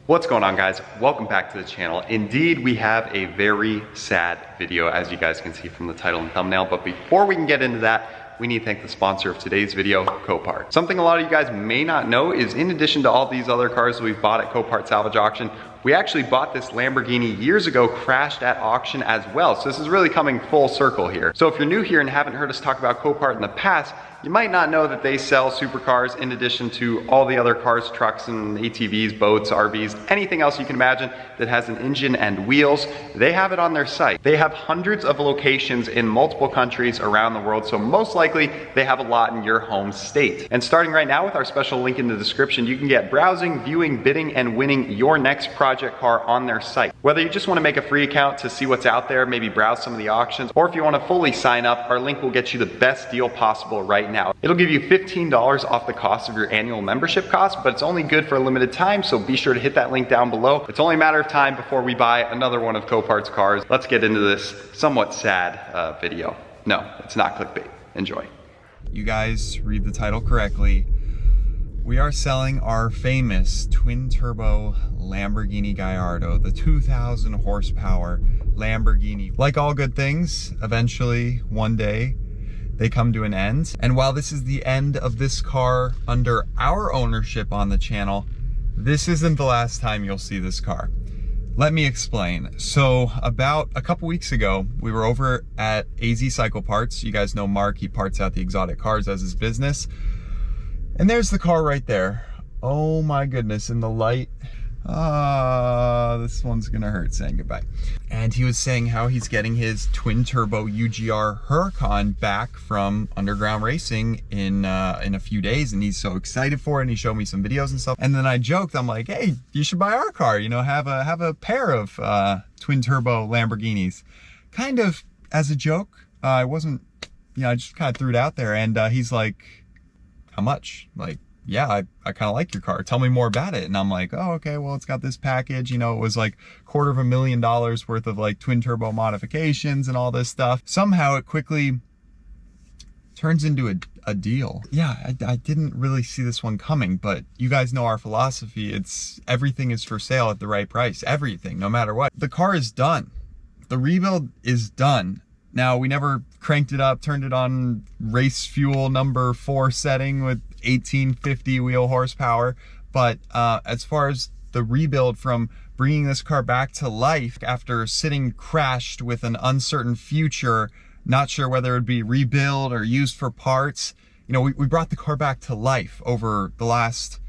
What's going on, guys? Welcome back to the channel. Indeed, we have a very sad video, as you guys can see from the title and thumbnail. But before we can get into that, we need to thank the sponsor of today's video, Copart. Something a lot of you guys may not know is in addition to all these other cars that we've bought at Copart Salvage Auction, we actually bought this Lamborghini years ago, crashed at auction as well. So this is really coming full circle here. So if you're new here and haven't heard us talk about Copart in the past, you might not know that they sell supercars in addition to all the other cars, trucks, and ATVs, boats, RVs, anything else you can imagine that has an engine and wheels. They have it on their site. They have hundreds of locations in multiple countries around the world, so most likely they have a lot in your home state. And starting right now with our special link in the description, you can get browsing, viewing, bidding, and winning your next project car on their site. Whether you just want to make a free account to see what's out there, maybe browse some of the auctions, or if you want to fully sign up, our link will get you the best deal possible right now. It'll give you $15 off the cost of your annual membership cost, but it's only good for a limited time, so be sure to hit that link down below. It's only a matter of time before we buy another one of Copart's cars. Let's get into this somewhat sad video. No, it's not clickbait. Enjoy. You guys read the title correctly. We are selling our famous twin-turbo Lamborghini Gallardo, the 2,000 horsepower Lamborghini. Like all good things, eventually, one day, they come to an end. And while this is the end of this car under our ownership on the channel, this isn't the last time you'll see this car. Let me explain. So about a couple weeks ago, we were over at AZ Cycle Parts. You guys know Mark, he parts out the exotic cars as his business. And there's the car right there. Oh my goodness, in the light. This one's gonna hurt saying goodbye. And he was saying how he's getting his twin turbo UGR Huracan back from underground racing in a few days, and he's so excited for it, and he showed me some videos and stuff. And then I joked, I'm like, hey, you should buy our car, you know, have a pair of twin turbo Lamborghinis. Kind of as a joke. I wasn't, you know, I just kind of threw it out there, and he's like, how much? Like, yeah, I kind of like your car. Tell me more about it. And I'm like, oh, okay, well, it's got this package. You know, it was like $250,000 worth of like twin turbo modifications and all this stuff. Somehow it quickly turns into a deal. Yeah, I didn't really see this one coming, but you guys know our philosophy. It's everything is for sale at the right price. Everything, no matter what. The car is done. The rebuild is done. Now, we never cranked it up, turned it on race fuel number 4 setting with 1850 wheel horsepower. But as far as the rebuild from bringing this car back to life after sitting crashed with an uncertain future, not sure whether it'd be rebuild or used for parts, you know, we brought the car back to life over the last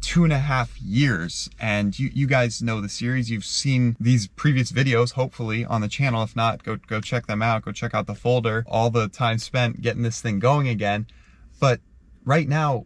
2.5 years. And you guys know the series. You've seen these previous videos, hopefully, on the channel. If not, go check them out. Go check out the folder. All the time spent getting this thing going again. But right now,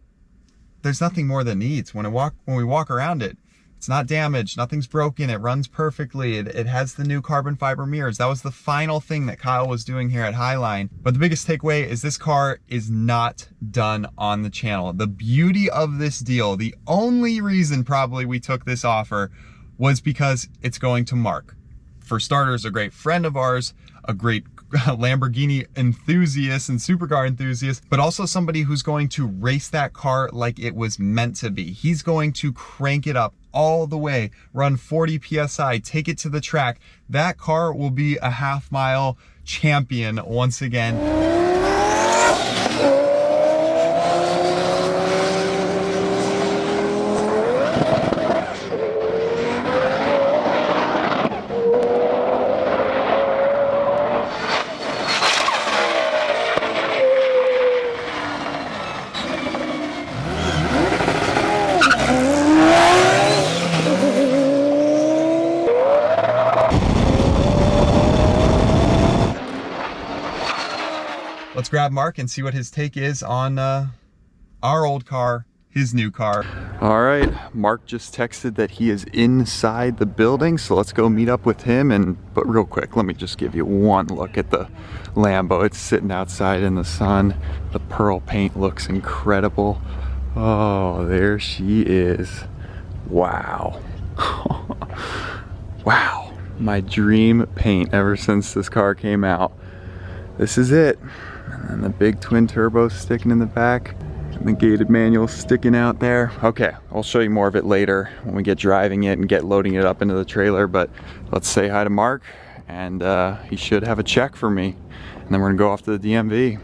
there's nothing more that needs. When we walk around it, it's not damaged, nothing's broken, it runs perfectly, it has the new carbon fiber mirrors. That was the final thing that Kyle was doing here at Highline. But the biggest takeaway is this car is not done on the channel. The beauty of this deal, the only reason probably we took this offer, was because it's going to Mark. For starters, a great friend of ours, a great Lamborghini enthusiast and supercar enthusiast, but also somebody who's going to race that car like it was meant to be. He's going to crank it up all the way, run 40 PSI, take it to the track. That car will be a half-mile champion once again. Let's grab Mark and see what his take is on our old car, his new car. All right, Mark just texted that he is inside the building, so let's go meet up with him. But real quick, let me just give you one look at the Lambo. It's sitting outside in the sun. The pearl paint looks incredible. Oh, there she is. Wow. Wow, my dream paint ever since this car came out. This is it. And the big twin turbo sticking in the back. The gated manual sticking out there. Okay, I'll show you more of it later when we get driving it and get loading it up into the trailer, but let's say hi to Mark, and he should have a check for me. And then we're gonna go off to the DMV.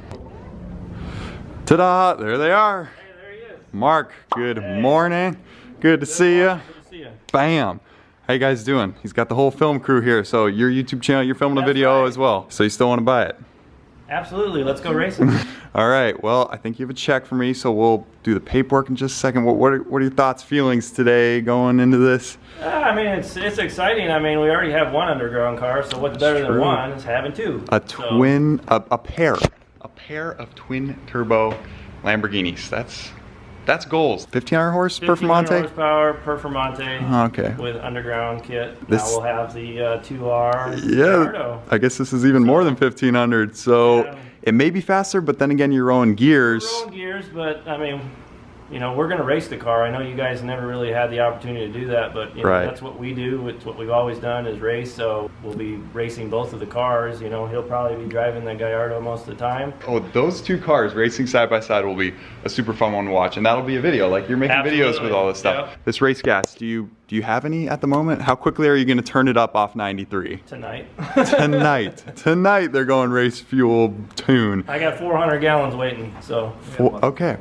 Ta-da, there they are. Hey, there he is. Mark, good morning. Good to see you. Good to see you. Bam. How you guys doing? He's got the whole film crew here, so your YouTube channel, you're filming a video right. as well. So you still wanna buy it? Absolutely, let's go racing. All right, well, I think you have a check for me, so we'll do the paperwork in just a second. What are your thoughts, feelings today going into this? I mean, it's exciting. I mean, we already have one underground car, so what's better than one is having two. A twin, a pair of twin turbo Lamborghinis. That's goals. 1,500 horse Performante? 1,500 horsepower Performante. Okay. With underground kit. This, now we'll have the 2R Gallardo. I guess this is even more than 1,500. So yeah. It may be faster, but then again, you're rolling gears. We're rolling gears, but I mean, you know, we're going to race the car. I know you guys never really had the opportunity to do that, but you know, right. That's what we do. It's what we've always done is race. So we'll be racing both of the cars. You know, he'll probably be driving the Gallardo most of the time. Oh, those two cars racing side by side will be a super fun one to watch, and that'll be a video. Like you're making videos with all this stuff. Yep. This race gas, do you have any at the moment? How quickly are you going to turn it up off 93? Tonight. Tonight they're going race fuel tune. I got 400 gallons waiting, so. Okay.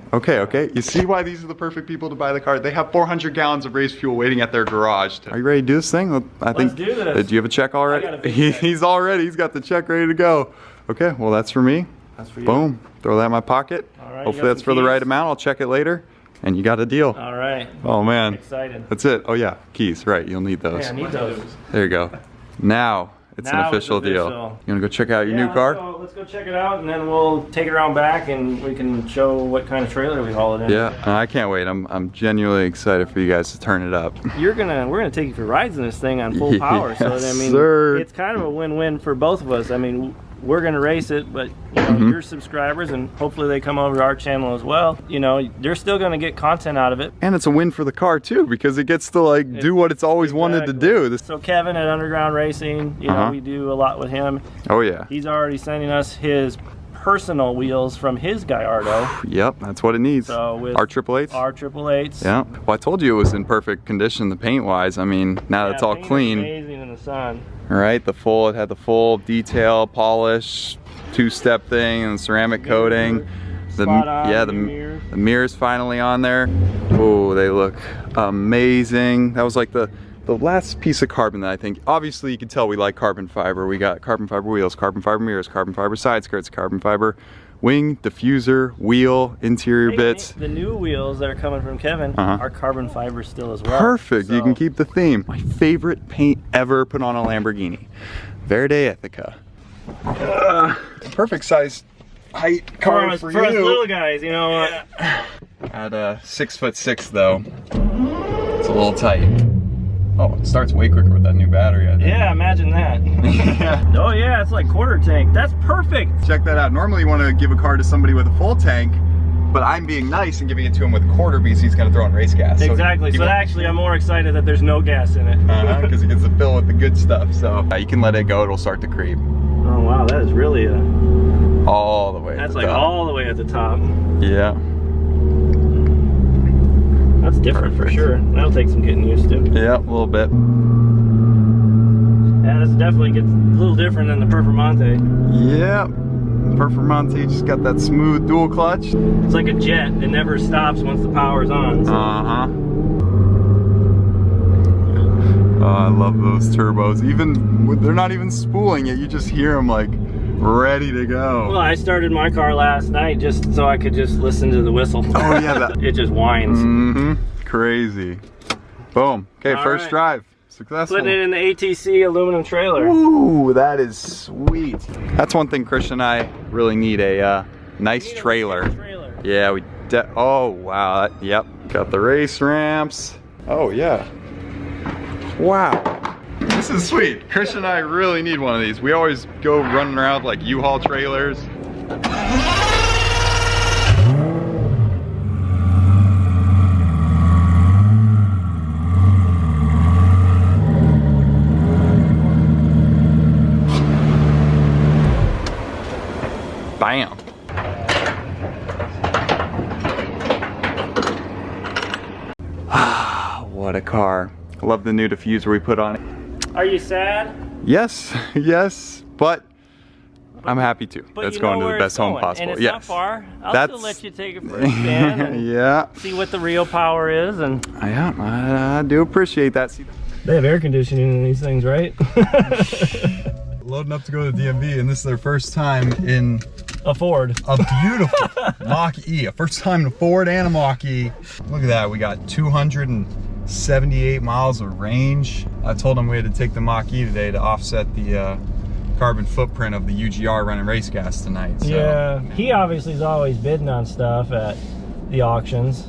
You see why these are the perfect people to buy the car? They have 400 gallons of race fuel waiting at their garage. Are you ready to do this thing? Let's do this. Do you have a check already? I got a big check. He's got the check ready to go. Okay, well that's for me. That's for you. Boom. Throw that in my pocket. All right, hopefully that's for the right amount. I'll check it later. And you got a deal. All right. Oh man. Excited. That's it. Oh yeah, keys. Right, you'll need those. Yeah, I need those. There you go. Now it's an official deal. You wanna go check out your new car? Let's go check it out, and then we'll take it around back, and we can show what kind of trailer we haul it in. Yeah, I can't wait. I'm genuinely excited for you guys to turn it up. We're gonna take you for rides in this thing on full power. Yes, so I mean, sir. It's kind of a win-win for both of us. I mean, we're gonna race it, but you know, your subscribers, and hopefully they come over to our channel as well. You know, they're still gonna get content out of it. And it's a win for the car too, because it gets to like do what it's always wanted to do. So Kevin at Underground Racing, you know, we do a lot with him. Oh yeah. He's already sending us his personal wheels from his Gallardo. Yep, that's what it needs. So with our 888s. Our 888s. Yeah. Well, I told you it was in perfect condition, the paint-wise. I mean, now that it's all clean. Amazing in the sun. All right, it had the full detail, polish, two-step thing, and ceramic coating. The mirror's finally on there. Oh, they look amazing. That was like the last piece of carbon that I think, obviously you can tell we like carbon fiber. We got carbon fiber wheels, carbon fiber mirrors, carbon fiber side skirts, carbon fiber wing, diffuser, wheel, interior bits. The new wheels that are coming from Kevin are carbon fiber still as well. Perfect, so you can keep the theme. My favorite paint ever put on a Lamborghini. Verde Ethica. Perfect size height car for you. us little guys, you know. Yeah. At 6'6" though, it's a little tight. Oh, it starts way quicker with that new battery, I think. Yeah, imagine that. Oh yeah, it's like quarter tank. That's perfect. Check that out. Normally you want to give a car to somebody with a full tank, but I'm being nice and giving it to him with a quarter because he's going to throw in race gas. Exactly. So actually I'm more excited that there's no gas in it. Because he gets to fill with the good stuff. So you can let it go. It'll start to creep. Oh wow, that is really all the way. That's like all the way at the top. Yeah. That's different for sure. That'll take some getting used to. Yeah, a little bit. Yeah, this definitely gets a little different than the Performante. Yeah. Performante just got that smooth dual clutch. It's like a jet. It never stops once the power's on. So. Oh, I love those turbos. Even they're not even spooling it. You just hear them like ready to go. Well, I started my car last night just so I could just listen to the whistle. Oh yeah, it just whines. Crazy. Boom. Okay, first drive. Successful. Putting it in the ATC aluminum trailer. Ooh, that is sweet. That's one thing Christian and I really need, a nice trailer. Yeah, oh wow, yep. Got the race ramps. Oh yeah. Wow. This is sweet. Christian and I really need one of these. We always go running around like U-Haul trailers. Bam. car. I love the new diffuser we put on it. Are you sad? Yes, yes, but I'm happy too. That's going to the best home possible. And it's yes. not far. I'll still let you take it for a spin and yeah. see what the real power is. And yeah, I do appreciate that. They have air conditioning in these things, right? Loading up to go to the DMV, and this is their first time in a Ford. A beautiful Mach-E. A first time in a Ford and a Mach-E. Look at that, we got 278 miles of range. I told them we had to take the Mach-E today to offset the carbon footprint of the UGR running race gas tonight. So. Yeah, he obviously is always bidding on stuff at the auctions.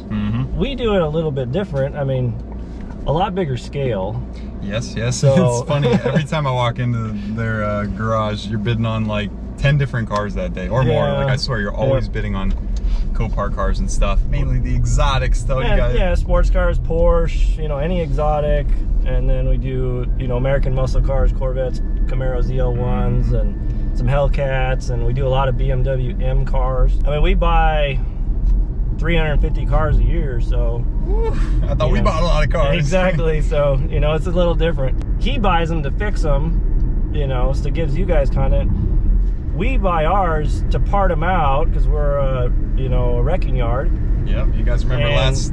We do it a little bit different. I mean, a lot bigger scale. Yes, yes. So, it's funny. Every time I walk into their garage, you're bidding on like 10 different cars that day or more. Like I swear, you're always bidding on Copart cars and stuff. Mainly the exotics, though. Yeah, you guys. Yeah, sports cars, Porsche, you know, any exotic. And then we do, you know, American muscle cars, Corvettes, Camaro ZL1s, and some Hellcats. And we do a lot of BMW M cars. I mean, we buy 350 cars a year, so I thought we bought a lot of cars. Exactly. So, you know, it's a little different. He buys them to fix them, you know, so it gives you guys content. We buy ours to part them out because we're you know, a wrecking yard. Yep, you guys remember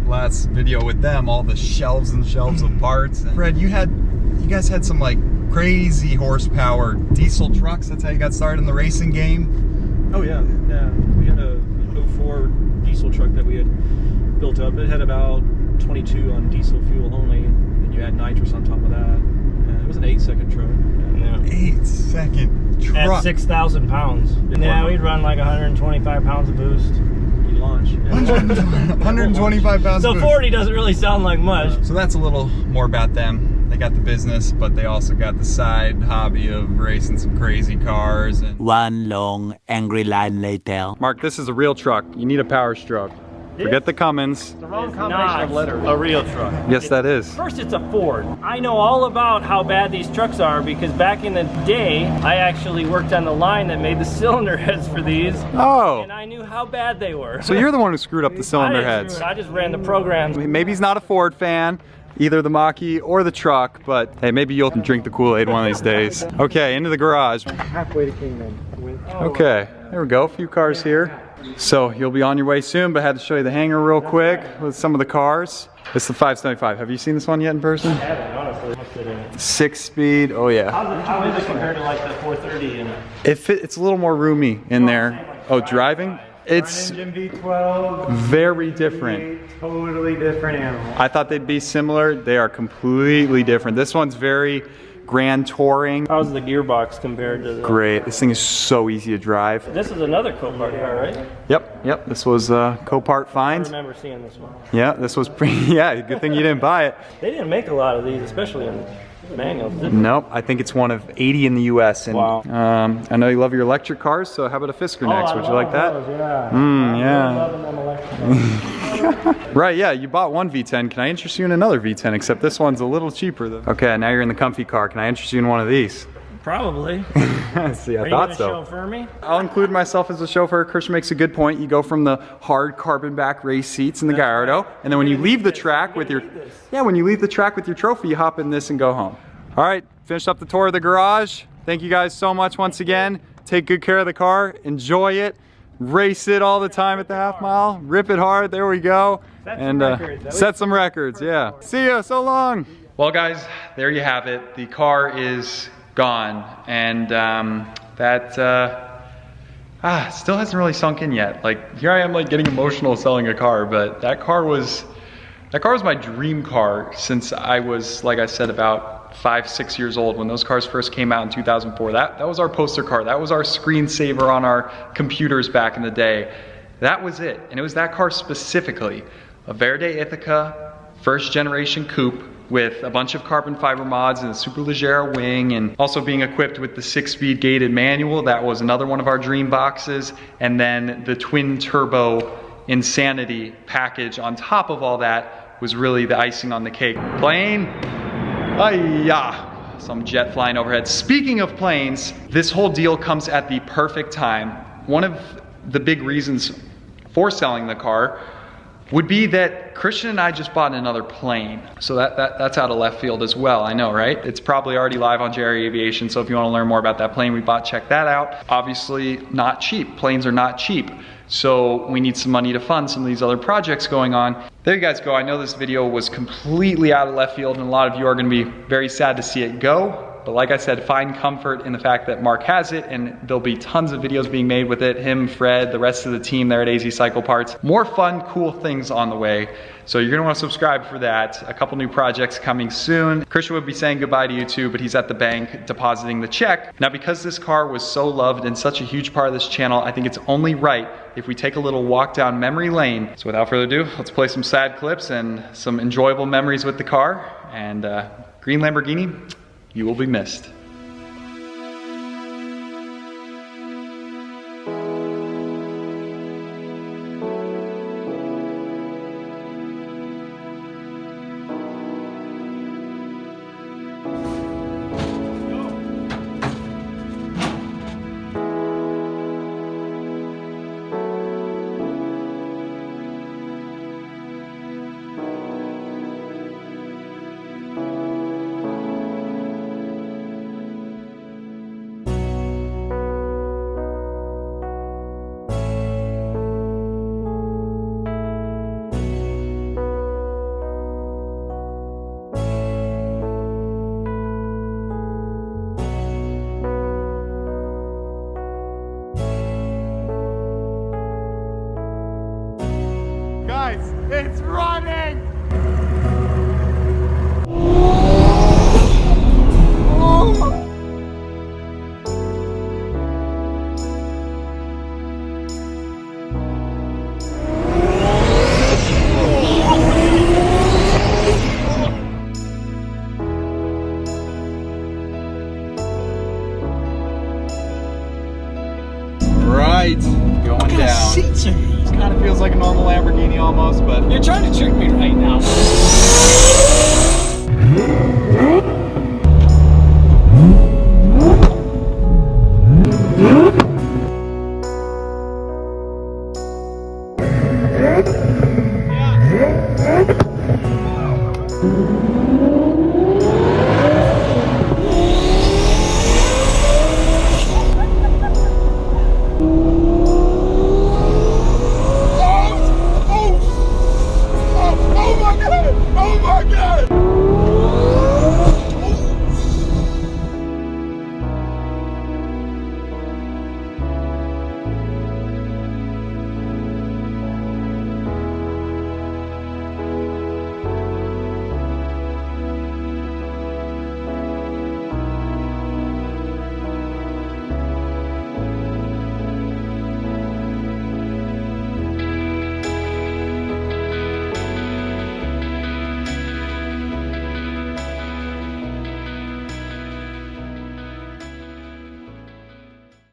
last video with them, all the shelves and shelves of parts. And Fred, you guys had some like crazy horsepower diesel trucks. That's how you got started in the racing game. Oh yeah, yeah. We had a 04 diesel truck that we had built up. It had about 22 on diesel fuel only, and you add nitrous on top of that. And it was an 8-second truck. Yeah. 8-second truck. At 6,000 pounds. Yeah, we'd run like 125 pounds of boost. You launch. Yeah. 125 pounds So of boost. 40 doesn't really sound like much. So that's a little more about them. They got the business, but they also got the side hobby of racing some crazy cars. And one long angry line later. Mark, this is a real truck. You need a power stroke. Forget the Cummins. The wrong combination of letters. A real truck. Yes, that is. First, it's a Ford. I know all about how bad these trucks are because back in the day, I actually worked on the line that made the cylinder heads for these. Oh. And I knew how bad they were. So you're the one who screwed up the cylinder heads. I just ran the program. Maybe he's not a Ford fan, either the Mach-E or the truck, but hey, maybe you'll drink the Kool-Aid one of these days. Okay, into the garage. Halfway to Kingman. Okay, there we go, a few cars here. So you'll be on your way soon, but I had to show you the hangar real quick with some of the cars. It's the 575. Have you seen this one yet in person? I haven't, honestly. 6-speed, oh yeah. How is it compared to like the 430? It's a little more roomy in there. Oh, driving? It's engine V12. very different. Totally different animal. I thought they'd be similar. They are completely different. This one's very grand touring. How's the gearbox compared to the... Great. This thing is so easy to drive. This is another Copart car, right? Yep. This was Copart I find. remember seeing this one. Yeah, this was pretty. Yeah, good thing you didn't buy it. They didn't make a lot of these, especially in manuals, did they? Nope. I think it's one of 80 in the U.S. And wow. I know you love your electric cars, so how about a Fisker next? Would you like that? Those, yeah. Yeah. Loving them electric. Right, yeah, you bought one V10. Can I interest you in another V10? Except this one's a little cheaper though. Okay, now you're in the comfy car. Can I interest you in one of these? Probably. See, I Are you thought gonna so. chauffeur me? I'll include myself as a chauffeur. Christian makes a good point. You go from the hard carbon back race seats in the Gallardo, and then when you leave the track with your when you leave the track with your trophy, you hop in this and go home. All right, finished up the tour of the garage. Thank you guys so much once again. Take good care of the car. Enjoy it. Race it all the time at the half mile. Rip it hard. There we go. And set some records. Yeah. See ya. So long. Well, guys, there you have it. The car is gone, and that still hasn't really sunk in yet. Like, here I am, like, getting emotional selling a car, but that car was my dream car since I was, like I said, about 5-6 years old when those cars first came out in 2004. That was our poster car. That was our screensaver on our computers back in the day. That was it, and it was that car specifically. A Verde Ithaca, first generation coupe with a bunch of carbon fiber mods and a Superleggera wing, and also being equipped with the 6-speed gated manual. That was another one of our dream boxes. And then the twin turbo insanity package on top of all that was really the icing on the cake. Plane, hi-ya. Some jet flying overhead. Speaking of planes, this whole deal comes at the perfect time. One of the big reasons for selling the car would be that Christian and I just bought another plane. So that's out of left field as well, I know, right? It's probably already live on Jerry Aviation, so if you want to learn more about that plane we bought, check that out. Obviously not cheap, planes are not cheap. So we need some money to fund some of these other projects going on. There you guys go. I know this video was completely out of left field and a lot of you are gonna be very sad to see it go. But like I said, find comfort in the fact that Mark has it and there'll be tons of videos being made with it. Him, Fred, the rest of the team there at AZ Cycle Parts. More fun, cool things on the way. So you're gonna wanna subscribe for that. A couple new projects coming soon. Christian would be saying goodbye to you too, but he's at the bank depositing the check. Now because this car was so loved and such a huge part of this channel, I think it's only right if we take a little walk down memory lane. So without further ado, let's play some sad clips and some enjoyable memories with the car. And green Lamborghini, you will be missed. It's running! Right, going down. Seats are these? Kind of feels like a normal Lamborghini almost, but You're trying to trick me right now.